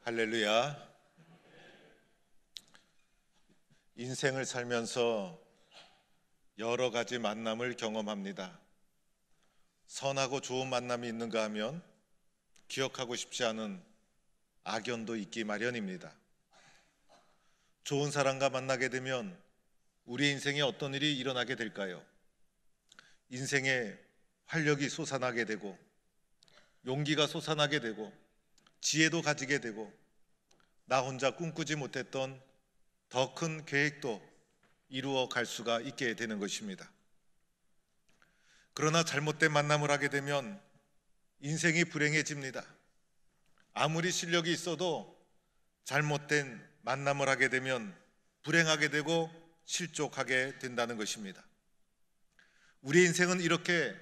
할렐루야. 인생을 살면서 여러 가지 만남을 경험합니다. 선하고 좋은 만남이 있는가 하면 기억하고 싶지 않은 악연도 있기 마련입니다. 좋은 사람과 만나게 되면 우리 인생에 어떤 일이 일어나게 될까요? 인생에 활력이 솟아나게 되고, 용기가 솟아나게 되고, 지혜도 가지게 되고, 나 혼자 꿈꾸지 못했던 더 큰 계획도 이루어 갈 수가 있게 되는 것입니다. 그러나 잘못된 만남을 하게 되면 인생이 불행해집니다. 아무리 실력이 있어도 잘못된 만남을 하게 되면 불행하게 되고 실족하게 된다는 것입니다. 우리 인생은 이렇게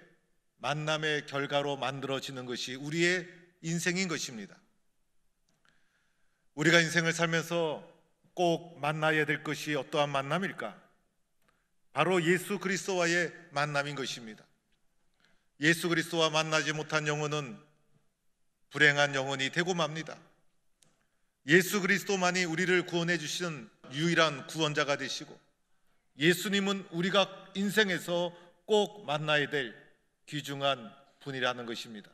만남의 결과로 만들어지는 것이 우리의 인생인 것입니다. 우리가 인생을 살면서 꼭 만나야 될 것이 어떠한 만남일까? 바로 예수 그리스도와의 만남인 것입니다. 예수 그리스도와 만나지 못한 영혼은 불행한 영혼이 되고 맙니다. 예수 그리스도만이 우리를 구원해 주시는 유일한 구원자가 되시고, 예수님은 우리가 인생에서 꼭 만나야 될 귀중한 분이라는 것입니다.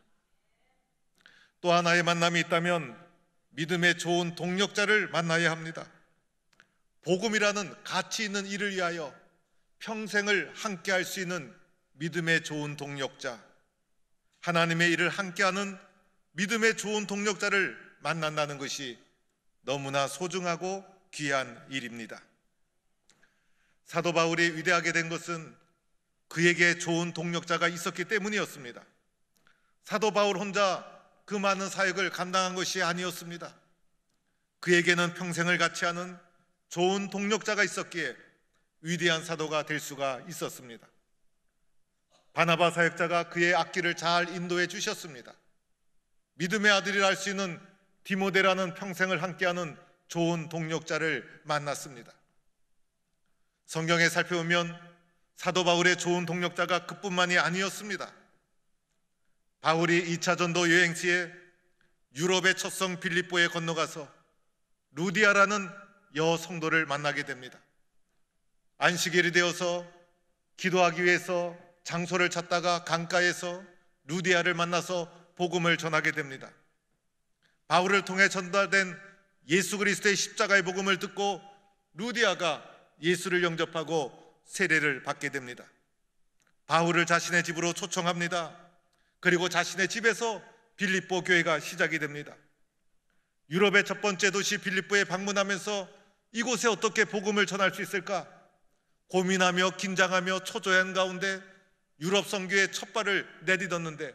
또 하나의 만남이 있다면 믿음의 좋은 동력자를 만나야 합니다. 복음이라는 가치 있는 일을 위하여 평생을 함께 할 수 있는 믿음의 좋은 동력자, 하나님의 일을 함께하는 믿음의 좋은 동력자를 만난다는 것이 너무나 소중하고 귀한 일입니다. 사도 바울이 위대하게 된 것은 그에게 좋은 동력자가 있었기 때문이었습니다. 사도 바울 혼자 그 많은 사역을 감당한 것이 아니었습니다. 그에게는 평생을 같이 하는 좋은 동력자가 있었기에 위대한 사도가 될 수가 있었습니다. 바나바 사역자가 그의 앞길을 잘 인도해 주셨습니다. 믿음의 아들이라 할 수 있는 디모데라는 평생을 함께하는 좋은 동력자를 만났습니다. 성경에 살펴보면 사도 바울의 좋은 동력자가 그뿐만이 아니었습니다. 바울이 2차 전도 여행 시에 유럽의 첫 성 빌립보에 건너가서 루디아라는 여성도를 만나게 됩니다. 안식일이 되어서 기도하기 위해서 장소를 찾다가 강가에서 루디아를 만나서 복음을 전하게 됩니다. 바울을 통해 전달된 예수 그리스도의 십자가의 복음을 듣고 루디아가 예수를 영접하고 세례를 받게 됩니다. 바울을 자신의 집으로 초청합니다. 그리고 자신의 집에서 빌립보 교회가 시작이 됩니다. 유럽의 첫 번째 도시 빌립보에 방문하면서 이곳에 어떻게 복음을 전할 수 있을까 고민하며 긴장하며 초조한 가운데 유럽 선교의 첫 발을 내딛었는데,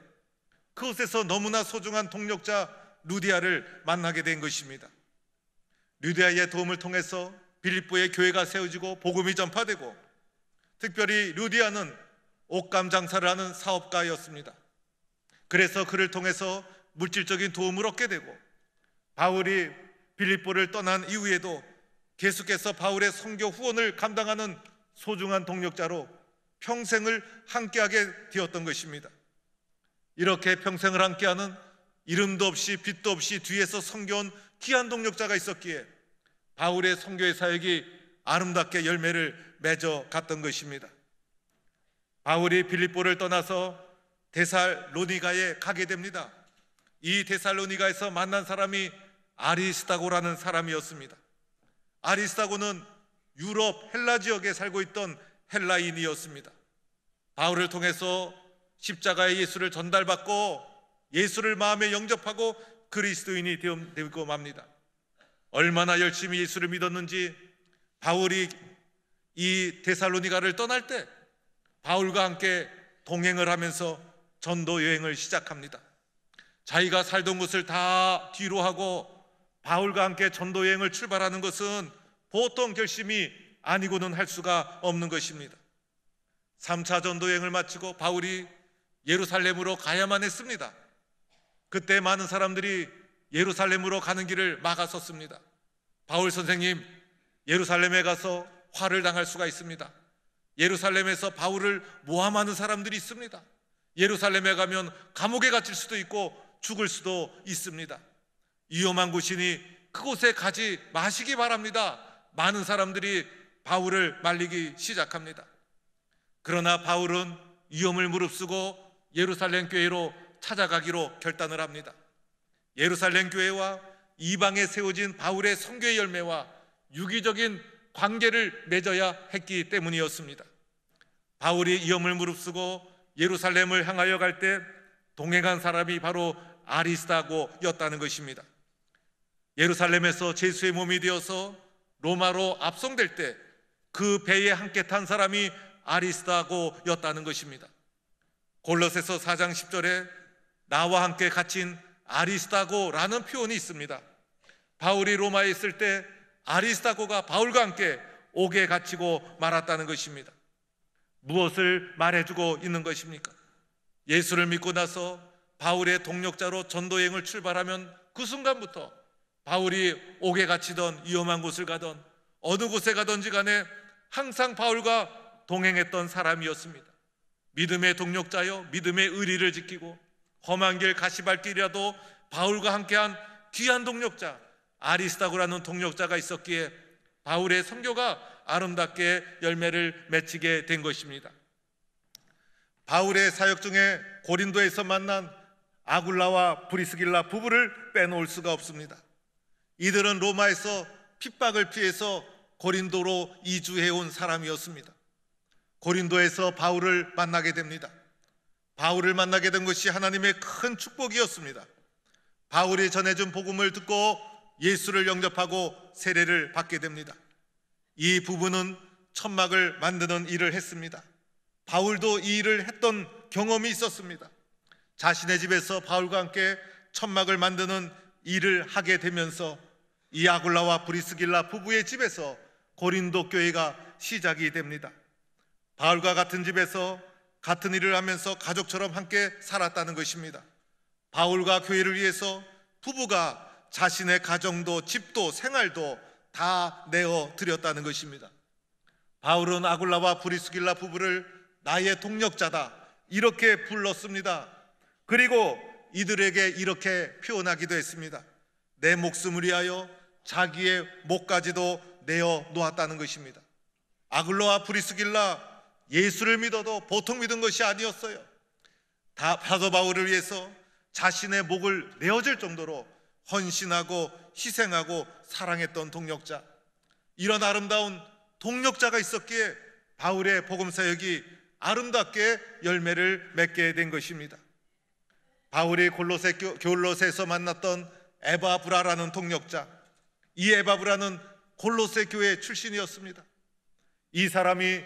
그곳에서 너무나 소중한 동력자 루디아를 만나게 된 것입니다. 루디아의 도움을 통해서 빌립보의 교회가 세워지고 복음이 전파되고, 특별히 루디아는 옷감 장사를 하는 사업가였습니다. 그래서 그를 통해서 물질적인 도움을 얻게 되고, 바울이 빌립보를 떠난 이후에도 계속해서 바울의 선교 후원을 감당하는 소중한 동력자로 평생을 함께하게 되었던 것입니다. 이렇게 평생을 함께하는 이름도 없이 빛도 없이 뒤에서 섬겨온 귀한 동력자가 있었기에 바울의 선교의 사역이 아름답게 열매를 맺어 갔던 것입니다. 바울이 빌립보를 떠나서 데살로니가에 가게 됩니다. 이 데살로니가에서 만난 사람이 아리스다고라는 사람이었습니다. 아리스다고는 유럽 헬라 지역에 살고 있던 헬라인이었습니다. 바울을 통해서 십자가의 예수를 전달받고 예수를 마음에 영접하고 그리스도인이 되고 맙니다. 얼마나 열심히 예수를 믿었는지 바울이 이 데살로니가를 떠날 때 바울과 함께 동행을 하면서 전도 여행을 시작합니다. 자기가 살던 곳을 다 뒤로 하고 바울과 함께 전도 여행을 출발하는 것은 보통 결심이 아니고는 할 수가 없는 것입니다. 3차 전도 여행을 마치고 바울이 예루살렘으로 가야만 했습니다. 그때 많은 사람들이 예루살렘으로 가는 길을 막았었습니다. 바울 선생님, 예루살렘에 가서 화를 당할 수가 있습니다. 예루살렘에서 바울을 모함하는 사람들이 있습니다. 예루살렘에 가면 감옥에 갇힐 수도 있고 죽을 수도 있습니다. 위험한 곳이니 그곳에 가지 마시기 바랍니다. 많은 사람들이 바울을 말리기 시작합니다. 그러나 바울은 위험을 무릅쓰고 예루살렘 교회로 찾아가기로 결단을 합니다. 예루살렘 교회와 이방에 세워진 바울의 선교의 열매와 유기적인 관계를 맺어야 했기 때문이었습니다. 바울이 위험을 무릅쓰고 예루살렘을 향하여 갈 때 동행한 사람이 바로 아리스다고였다는 것입니다. 예루살렘에서 제수의 몸이 되어서 로마로 압송될 때 그 배에 함께 탄 사람이 아리스다고였다는 것입니다. 골로새서 4장 10절에 나와 함께 갇힌 아리스다고라는 표현이 있습니다. 바울이 로마에 있을 때 아리스다고가 바울과 함께 옥에 갇히고 말았다는 것입니다. 무엇을 말해주고 있는 것입니까? 예수를 믿고 나서 바울의 동력자로 전도여행을 출발하면 그 순간부터 바울이 옥에 갇히던 위험한 곳을 가던 어느 곳에 가든지 간에 항상 바울과 동행했던 사람이었습니다. 믿음의 동력자여 믿음의 의리를 지키고 험한 길 가시밭길이라도 바울과 함께한 귀한 동력자 아리스다고라는 동력자가 있었기에 바울의 선교가 아름답게 열매를 맺히게 된 것입니다. 바울의 사역 중에 고린도에서 만난 아굴라와 브리스길라 부부를 빼놓을 수가 없습니다. 이들은 로마에서 핍박을 피해서 고린도로 이주해온 사람이었습니다. 고린도에서 바울을 만나게 됩니다. 바울을 만나게 된 것이 하나님의 큰 축복이었습니다. 바울이 전해준 복음을 듣고 예수를 영접하고 세례를 받게 됩니다. 이 부부는 천막을 만드는 일을 했습니다. 바울도 이 일을 했던 경험이 있었습니다. 자신의 집에서 바울과 함께 천막을 만드는 일을 하게 되면서 이 아굴라와 브리스길라 부부의 집에서 고린도 교회가 시작이 됩니다. 바울과 같은 집에서 같은 일을 하면서 가족처럼 함께 살았다는 것입니다. 바울과 교회를 위해서 부부가 자신의 가정도 집도 생활도 다 내어 드렸다는 것입니다. 바울은 아굴라와 브리스길라 부부를 나의 동력자다 이렇게 불렀습니다. 그리고 이들에게 이렇게 표현하기도 했습니다. 내 목숨을 위하여 자기의 목까지도 내어 놓았다는 것입니다. 아굴라와 브리스길라 예수를 믿어도 보통 믿은 것이 아니었어요. 사도 바울을 위해서 자신의 목을 내어줄 정도로 헌신하고 희생하고 사랑했던 동력자, 이런 아름다운 동력자가 있었기에 바울의 복음 사역이 아름답게 열매를 맺게 된 것입니다. 바울이 골로새에서 만났던 에바브라라는 동력자, 이 에바브라는 골로새 교회 출신이었습니다. 이 사람이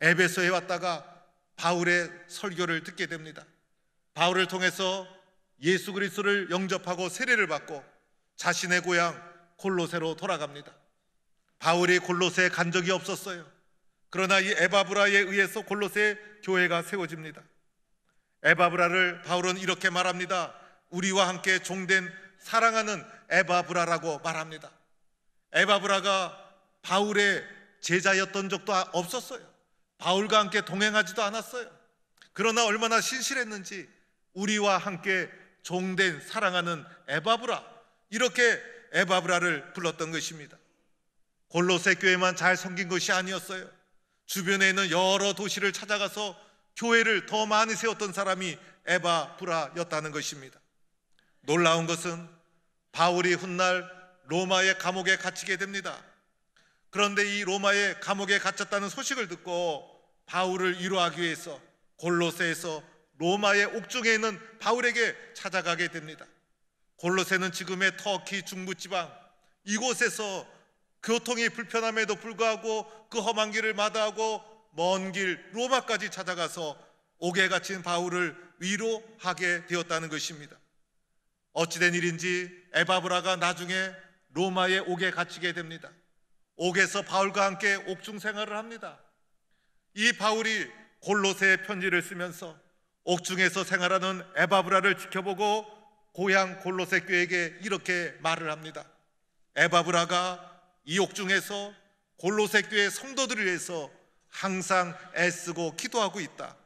에베소에 왔다가 바울의 설교를 듣게 됩니다. 바울을 통해서 예수 그리스도를 영접하고 세례를 받고 자신의 고향 골로새로 돌아갑니다. 바울이 골로새에 간 적이 없었어요. 그러나 이 에바브라에 의해서 골로새 교회가 세워집니다. 에바브라를 바울은 이렇게 말합니다. 우리와 함께 종된 사랑하는 에바브라라고 말합니다. 에바브라가 바울의 제자였던 적도 없었어요. 바울과 함께 동행하지도 않았어요. 그러나 얼마나 신실했는지 우리와 함께 종된 사랑하는 에바브라, 이렇게 에바브라를 불렀던 것입니다. 골로새 교회만 잘 섬긴 것이 아니었어요. 주변에 있는 여러 도시를 찾아가서 교회를 더 많이 세웠던 사람이 에바브라였다는 것입니다. 놀라운 것은 바울이 훗날 로마의 감옥에 갇히게 됩니다. 그런데 이 로마의 감옥에 갇혔다는 소식을 듣고 바울을 위로하기 위해서 골로새에서 로마의 옥중에 있는 바울에게 찾아가게 됩니다. 골로새는 지금의 터키 중부지방, 이곳에서 교통이 불편함에도 불구하고 그 험한 길을 마다하고 먼 길 로마까지 찾아가서 옥에 갇힌 바울을 위로하게 되었다는 것입니다. 어찌된 일인지 에바브라가 나중에 로마의 옥에 갇히게 됩니다. 옥에서 바울과 함께 옥중 생활을 합니다. 이 바울이 골로새의 편지를 쓰면서 옥중에서 생활하는 에바브라를 지켜보고 고향 골로새 교회에게 이렇게 말을 합니다. 에바브라가 이 옥중에서 골로새 교회 성도들을 위해서 항상 애쓰고 기도하고 있다.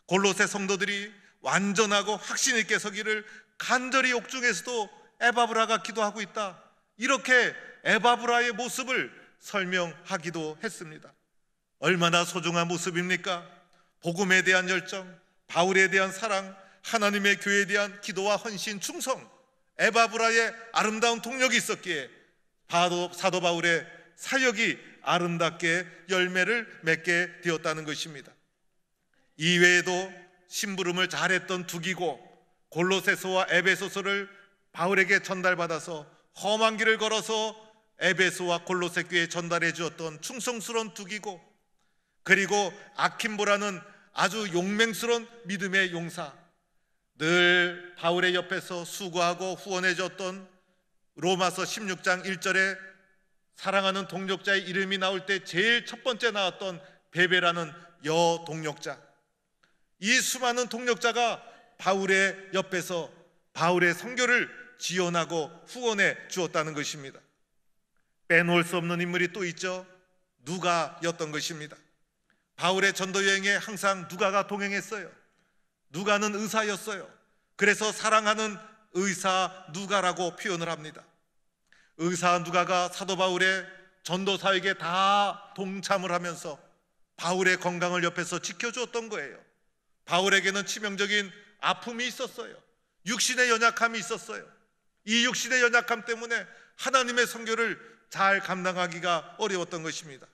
골로새 성도들이 완전하고 확신 있게 서기를 간절히 옥중에서도 에바브라가 기도하고 있다. 이렇게 에바브라의 모습을 설명하기도 했습니다. 얼마나 소중한 모습입니까? 복음에 대한 열정, 바울에 대한 사랑, 하나님의 교회에 대한 기도와 헌신, 충성, 에바브라의 아름다운 동력이 있었기에 사도 바울의 사역이 아름답게 열매를 맺게 되었다는 것입니다. 이외에도 심부름을 잘했던 두기고 골로새서와 에베소서를 바울에게 전달받아서 험한 길을 걸어서 에베소와 골로새 교회에 전달해 주었던 충성스러운 두기고, 그리고 아킴보라는 아주 용맹스러운 믿음의 용사, 늘 바울의 옆에서 수고하고 후원해 줬던 로마서 16장 1절에 사랑하는 동력자의 이름이 나올 때 제일 첫 번째 나왔던 베베라는 여동력자, 이 수많은 동력자가 바울의 옆에서 바울의 선교를 지원하고 후원해 주었다는 것입니다. 빼놓을 수 없는 인물이 또 있죠. 누가였던 것입니다. 바울의 전도 여행에 항상 누가가 동행했어요. 누가는 의사였어요. 그래서 사랑하는 의사 누가라고 표현을 합니다. 의사 누가가 사도 바울의 전도 사역에 다 동참을 하면서 바울의 건강을 옆에서 지켜주었던 거예요. 바울에게는 치명적인 아픔이 있었어요. 육신의 연약함이 있었어요. 이 육신의 연약함 때문에 하나님의 선교를 잘 감당하기가 어려웠던 것입니다.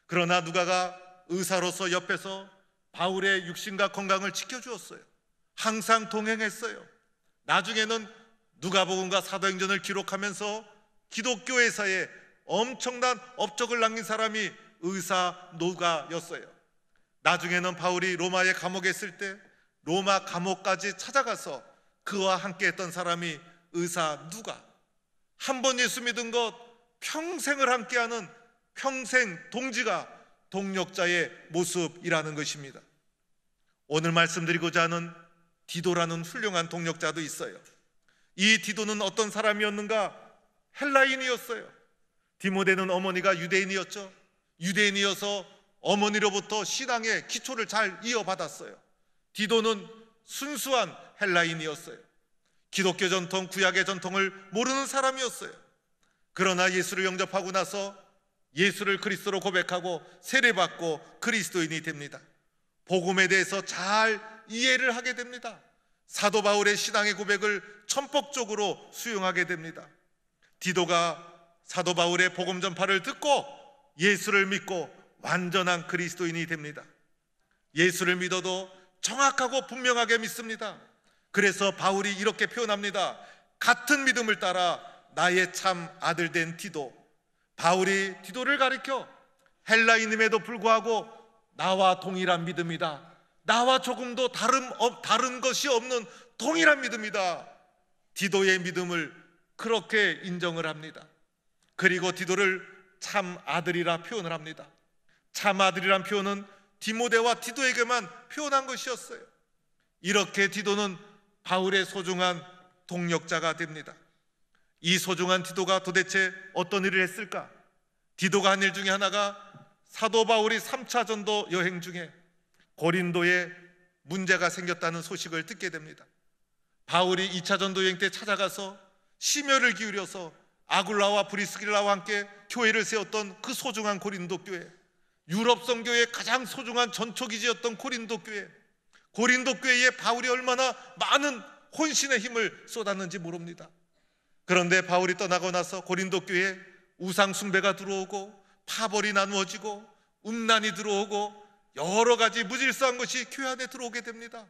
그러나 누가가 의사로서 옆에서 바울의 육신과 건강을 지켜주었어요. 항상 동행했어요. 나중에는 누가복음과 사도행전을 기록하면서 기독교회사에 엄청난 업적을 남긴 사람이 의사 누가였어요. 나중에는 바울이 로마의 감옥에 있을 때 로마 감옥까지 찾아가서 그와 함께 했던 사람이 의사 누가. 한 번 예수 믿은 것 평생을 함께하는 평생 동지가 동력자의 모습이라는 것입니다. 오늘 말씀드리고자 하는 디도라는 훌륭한 동력자도 있어요. 이 디도는 어떤 사람이었는가? 헬라인이었어요. 디모데는 어머니가 유대인이었죠. 유대인이어서 어머니로부터 신앙의 기초를 잘 이어받았어요. 디도는 순수한 헬라인이었어요. 기독교 전통, 구약의 전통을 모르는 사람이었어요. 그러나 예수를 영접하고 나서 예수를 그리스도로 고백하고 세례받고 그리스도인이 됩니다. 복음에 대해서 잘 이해를 하게 됩니다. 사도 바울의 신앙의 고백을 천폭적으로 수용하게 됩니다. 디도가 사도 바울의 복음 전파를 듣고 예수를 믿고 완전한 그리스도인이 됩니다. 예수를 믿어도 정확하고 분명하게 믿습니다. 그래서 바울이 이렇게 표현합니다. 같은 믿음을 따라 나의 참 아들 된 디도. 바울이 디도를 가리켜 헬라인임에도 불구하고 나와 동일한 믿음이다. 나와 조금도 다른 것이 없는 동일한 믿음이다. 디도의 믿음을 그렇게 인정을 합니다. 그리고 디도를 참 아들이라 표현을 합니다. 참 아들이란 표현은 디모데와 디도에게만 표현한 것이었어요. 이렇게 디도는 바울의 소중한 동력자가 됩니다. 이 소중한 디도가 도대체 어떤 일을 했을까? 디도가 한 일 중에 하나가 사도 바울이 3차 전도 여행 중에 고린도에 문제가 생겼다는 소식을 듣게 됩니다. 바울이 2차 전도 여행 때 찾아가서 심혈을 기울여서 아굴라와 브리스길라와 함께 교회를 세웠던 그 소중한 고린도 교회, 유럽 선교의 가장 소중한 전초기지였던 고린도 교회, 고린도 교회에 바울이 얼마나 많은 혼신의 힘을 쏟았는지 모릅니다. 그런데 바울이 떠나고 나서 고린도 교회에 우상 숭배가 들어오고 파벌이 나누어지고 음란이 들어오고 여러 가지 무질서한 것이 교회 안에 들어오게 됩니다.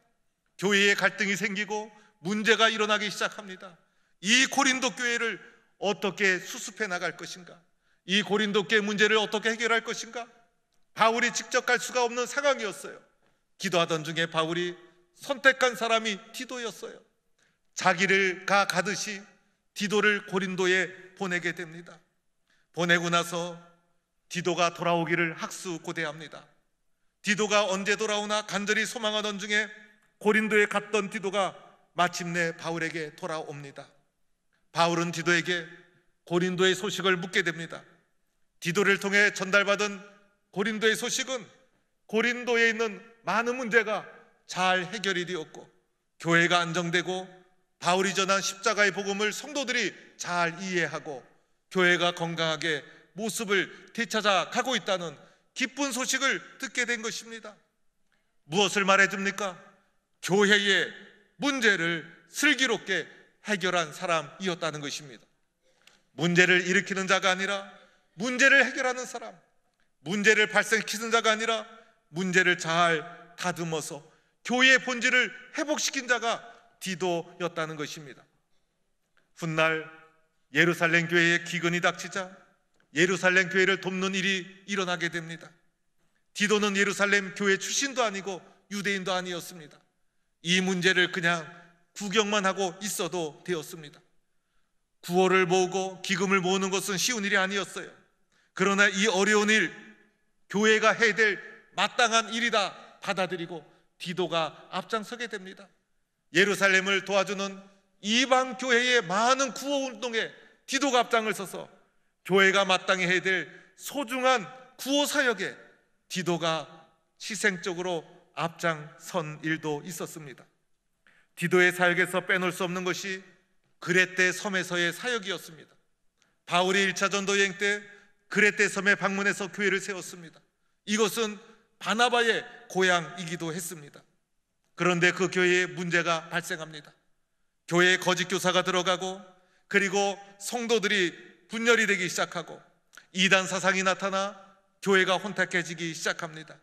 교회에 갈등이 생기고 문제가 일어나기 시작합니다. 이 고린도 교회를 어떻게 수습해 나갈 것인가? 이 고린도 교회 문제를 어떻게 해결할 것인가? 바울이 직접 갈 수가 없는 상황이었어요. 기도하던 중에 바울이 선택한 사람이 디도였어요. 자기를 가듯이 디도를 고린도에 보내게 됩니다. 보내고 나서 디도가 돌아오기를 학수고대합니다. 디도가 언제 돌아오나 간절히 소망하던 중에 고린도에 갔던 디도가 마침내 바울에게 돌아옵니다. 바울은 디도에게 고린도의 소식을 묻게 됩니다. 디도를 통해 전달받은 고린도의 소식은 고린도에 있는 많은 문제가 잘 해결이 되었고 교회가 안정되고 바울이 전한 십자가의 복음을 성도들이 잘 이해하고 교회가 건강하게 모습을 되찾아 가고 있다는 기쁜 소식을 듣게 된 것입니다. 무엇을 말해줍니까? 교회의 문제를 슬기롭게 해결한 사람이었다는 것입니다. 문제를 일으키는 자가 아니라 문제를 해결하는 사람, 문제를 발생시키는 자가 아니라 문제를 잘 다듬어서 교회의 본질을 회복시킨 자가 디도였다는 것입니다. 훗날 예루살렘 교회에 기근이 닥치자 예루살렘 교회를 돕는 일이 일어나게 됩니다. 디도는 예루살렘 교회 출신도 아니고 유대인도 아니었습니다. 이 문제를 그냥 구경만 하고 있어도 되었습니다. 구호를 모으고 기금을 모으는 것은 쉬운 일이 아니었어요. 그러나 이 어려운 일, 교회가 해야 될 마땅한 일이다 받아들이고 디도가 앞장서게 됩니다. 예루살렘을 도와주는 이방 교회의 많은 구호 운동에 디도가 앞장을 서서 교회가 마땅히 해야 될 소중한 구호 사역에 디도가 희생적으로 앞장선 일도 있었습니다. 디도의 사역에서 빼놓을 수 없는 것이 그레테 섬에서의 사역이었습니다. 바울이 1차 전도 여행 때 그레테 섬에 방문해서 교회를 세웠습니다. 이것은 바나바의 고향이기도 했습니다. 그런데 그 교회에 문제가 발생합니다. 교회에 거짓 교사가 들어가고 그리고 성도들이 분열이 되기 시작하고 이단 사상이 나타나 교회가 혼탁해지기 시작합니다.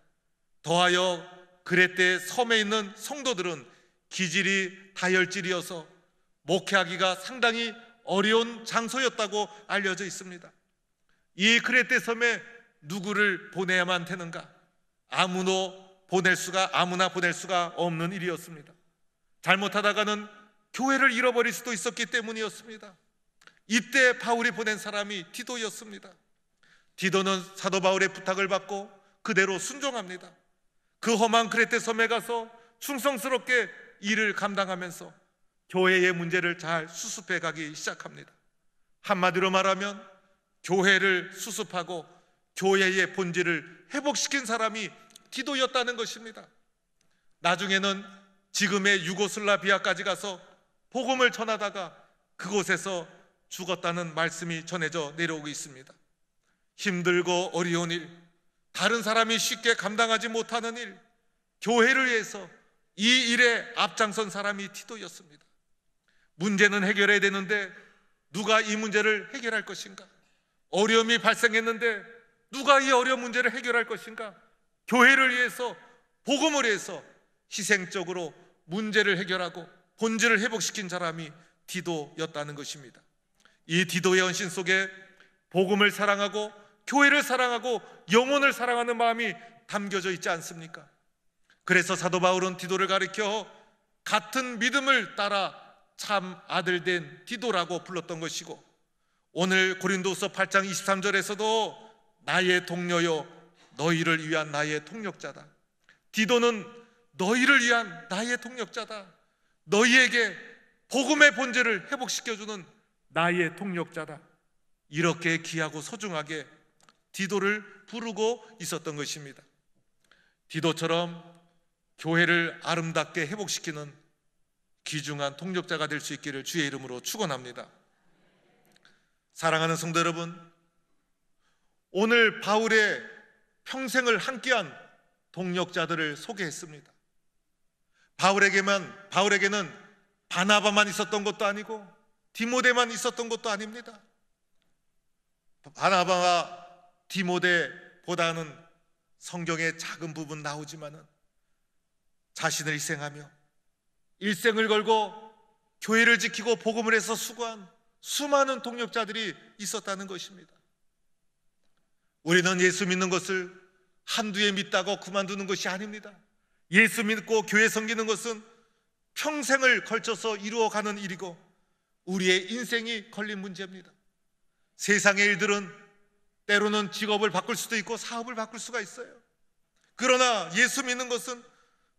더하여 그레테 섬에 있는 성도들은 기질이 다혈질이어서 목회하기가 상당히 어려운 장소였다고 알려져 있습니다. 이 그레테 섬에 누구를 보내야만 되는가? 아무나 보낼 수가 없는 일이었습니다. 잘못하다가는 교회를 잃어버릴 수도 있었기 때문이었습니다. 이때 바울이 보낸 사람이 디도였습니다. 디도는 사도 바울의 부탁을 받고 그대로 순종합니다. 그 험한 그레테 섬에 가서 충성스럽게 일을 감당하면서 교회의 문제를 잘 수습해 가기 시작합니다. 한마디로 말하면 교회를 수습하고 교회의 본질을 회복시킨 사람이 디도였다는 것입니다. 나중에는 지금의 유고슬라비아까지 가서 복음을 전하다가 그곳에서 죽었다는 말씀이 전해져 내려오고 있습니다. 힘들고 어려운 일, 다른 사람이 쉽게 감당하지 못하는 일, 교회를 위해서 이 일에 앞장선 사람이 디도였습니다. 문제는 해결해야 되는데 누가 이 문제를 해결할 것인가? 어려움이 발생했는데 누가 이 어려운 문제를 해결할 것인가? 교회를 위해서, 복음을 위해서 희생적으로 문제를 해결하고 본질을 회복시킨 사람이 디도였다는 것입니다. 이 디도의 헌신 속에 복음을 사랑하고 교회를 사랑하고 영혼을 사랑하는 마음이 담겨져 있지 않습니까? 그래서 사도 바울은 디도를 가리켜 같은 믿음을 따라 참 아들 된 디도라고 불렀던 것이고, 오늘 고린도서 8장 23절에서도 나의 동료요 너희를 위한 나의 통역자다. 디도는 너희를 위한 나의 통역자다. 너희에게 복음의 본질을 회복시켜주는 나의 통역자다. 이렇게 귀하고 소중하게 디도를 부르고 있었던 것입니다. 디도처럼 교회를 아름답게 회복시키는 귀중한 통역자가 될 수 있기를 주의 이름으로 축원합니다. 사랑하는 성도 여러분, 오늘 바울의 평생을 함께한 동역자들을 소개했습니다. 바울에게는 바나바만 있었던 것도 아니고 디모데만 있었던 것도 아닙니다. 바나바와 디모데보다는 성경의 작은 부분 나오지만은 자신을 희생하며 일생을 걸고 교회를 지키고 복음을 해서 수고한 수많은 동역자들이 있었다는 것입니다. 우리는 예수 믿는 것을 한두 해 믿다고 그만두는 것이 아닙니다. 예수 믿고 교회 섬기는 것은 평생을 걸쳐서 이루어가는 일이고 우리의 인생이 걸린 문제입니다. 세상의 일들은 때로는 직업을 바꿀 수도 있고 사업을 바꿀 수가 있어요. 그러나 예수 믿는 것은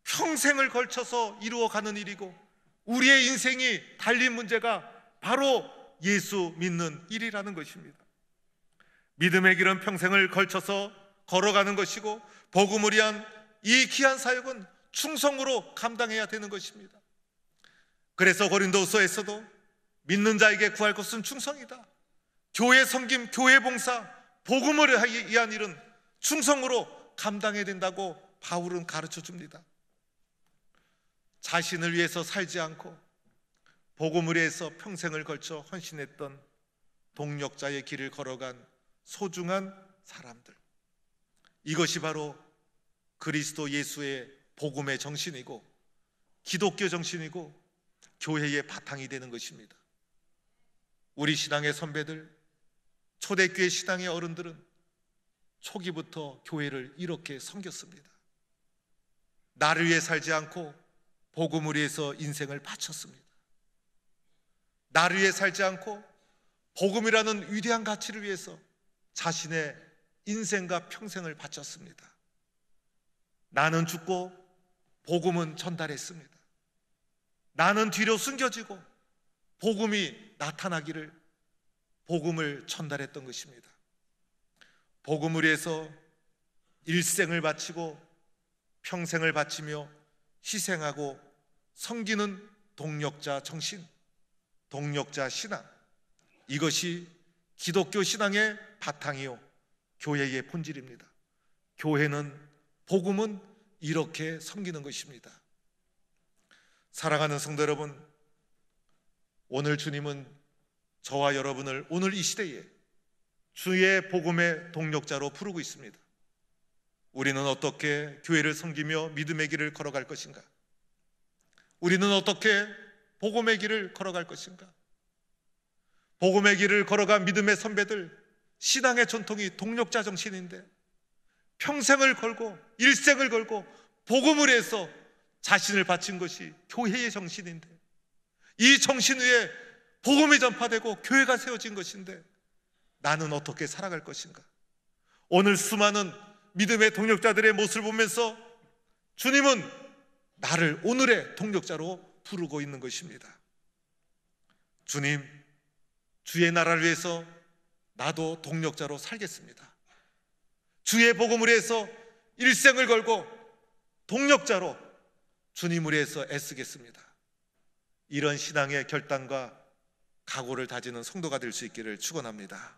평생을 걸쳐서 이루어가는 일이고 우리의 인생이 달린 문제가 바로 예수 믿는 일이라는 것입니다. 믿음의 길은 평생을 걸쳐서 걸어가는 것이고 복음을 위한 이 귀한 사역은 충성으로 감당해야 되는 것입니다. 그래서 고린도후서에서도 믿는 자에게 구할 것은 충성이다. 교회 섬김, 교회 봉사, 복음을 위한 일은 충성으로 감당해야 된다고 바울은 가르쳐 줍니다. 자신을 위해서 살지 않고 복음을 위해서 평생을 걸쳐 헌신했던 동력자의 길을 걸어간 소중한 사람들, 이것이 바로 그리스도 예수의 복음의 정신이고 기독교 정신이고 교회의 바탕이 되는 것입니다. 우리 신앙의 선배들, 초대교회 신앙의 어른들은 초기부터 교회를 이렇게 섬겼습니다. 나를 위해 살지 않고 복음을 위해서 인생을 바쳤습니다. 나를 위해 살지 않고 복음이라는 위대한 가치를 위해서 자신의 인생과 평생을 바쳤습니다. 나는 죽고 복음은 전달했습니다. 나는 뒤로 숨겨지고 복음이 나타나기를 복음을 전달했던 것입니다. 복음을 위해서 일생을 바치고 평생을 바치며 희생하고 섬기는 동력자 정신, 동력자 신앙, 이것이 기독교 신앙의 바탕이요 교회의 본질입니다. 교회는, 복음은 이렇게 섬기는 것입니다. 사랑하는 성도 여러분, 오늘 주님은 저와 여러분을 오늘 이 시대에 주의 복음의 동력자로 부르고 있습니다. 우리는 어떻게 교회를 섬기며 믿음의 길을 걸어갈 것인가? 우리는 어떻게 복음의 길을 걸어갈 것인가? 복음의 길을 걸어간 믿음의 선배들, 신앙의 전통이 동력자 정신인데 평생을 걸고 일생을 걸고 복음을 위해서 자신을 바친 것이 교회의 정신인데, 이 정신 위에 복음이 전파되고 교회가 세워진 것인데 나는 어떻게 살아갈 것인가? 오늘 수많은 믿음의 동력자들의 모습을 보면서 주님은 나를 오늘의 동력자로 부르고 있는 것입니다. 주님, 주의 나라를 위해서 나도 동력자로 살겠습니다. 주의 복음을 위해서 일생을 걸고 동력자로 주님을 위해서 애쓰겠습니다. 이런 신앙의 결단과 각오를 다지는 성도가 될 수 있기를 축원합니다.